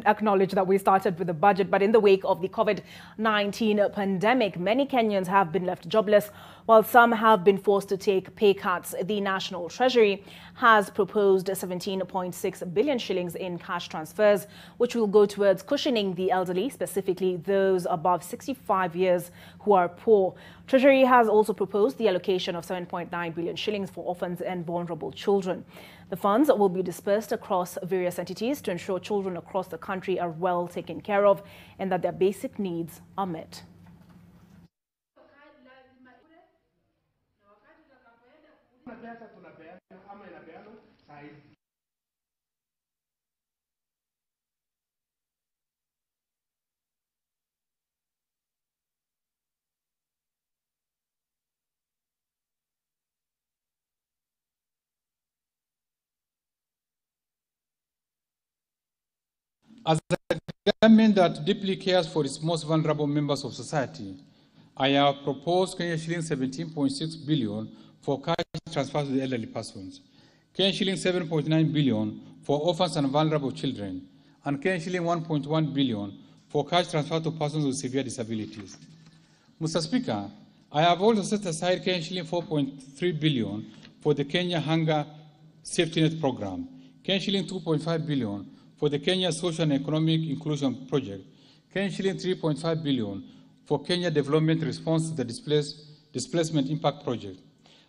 acknowledge that we started with the budget, but in the wake of the COVID-19 pandemic, many Kenyans have been left jobless, while some have been forced to take pay cuts. The National Treasury has proposed 17.6 billion shillings in cash transfers, which will go towards cushioning the elderly, specifically those above 65 years who are poor. Treasury has also proposed the allocation of 7.9 billion shillings for orphans and vulnerable children. The funds will be dispersed across various entities to ensure children across the country are well taken care of and that their basic needs are met. As a government that deeply cares for its most vulnerable members of society, I have proposed Kenya shilling 17.6 billion for cash transfers to the elderly persons, Kenya shilling 7.9 billion for orphans and vulnerable children, and Kenya shilling 1.1 billion for cash transfer to persons with severe disabilities. Mr. Speaker, I have also set aside Kenya shilling 4.3 billion for the Kenya Hunger Safety Net Program, Kenya shilling 2.5 billion for the Kenya Social and Economic Inclusion Project, Kenya shilling 3.5 billion for Kenya Development Response to the Displacement Impact Project,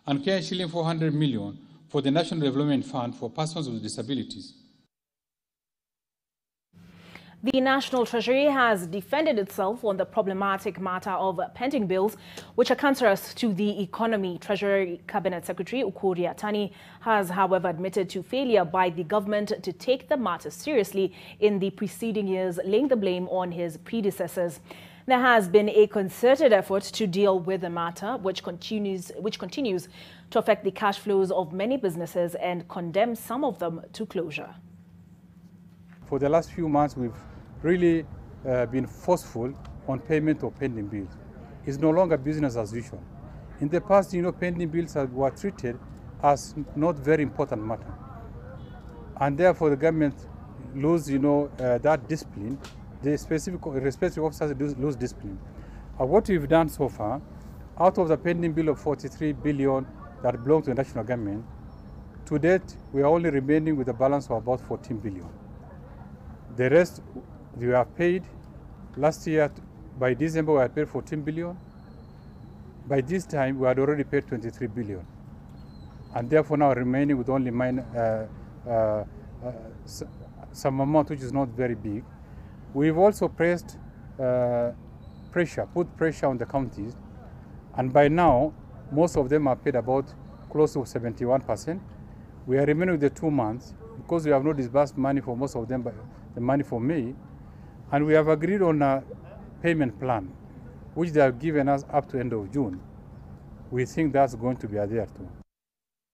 and Kenya shilling 400 million for the National Development Fund for persons with disabilities. The National Treasury has defended itself on the problematic matter of pending bills, which are cancerous to the economy. Treasury Cabinet Secretary Ukur Yatani has, however, admitted to failure by the government to take the matter seriously in the preceding years, laying the blame on his predecessors. There has been a concerted effort to deal with the matter, which continues to affect the cash flows of many businesses and condemn some of them to closure. For the last few months, we've really been forceful on payment of pending bills. It's no longer business as usual. In the past, pending bills were treated as not very important matter. And therefore, the government lose, that discipline. The respective officers lose discipline. What we've done so far, out of the pending bill of 43 billion that belong to the national government, to date, we are only remaining with a balance of about 14 billion. The rest we have paid. Last year, by December, we had paid 14 billion. By this time, we had already paid 23 billion. And therefore now remaining with only some amount which is not very big. We've also put pressure on the counties. And by now, most of them are paid about close to 71%. We are remaining with the 2 months because we have not disbursed money for most of them, but the money for May. And we have agreed on a payment plan, which they have given us up to end of June. We think that's going to be there too.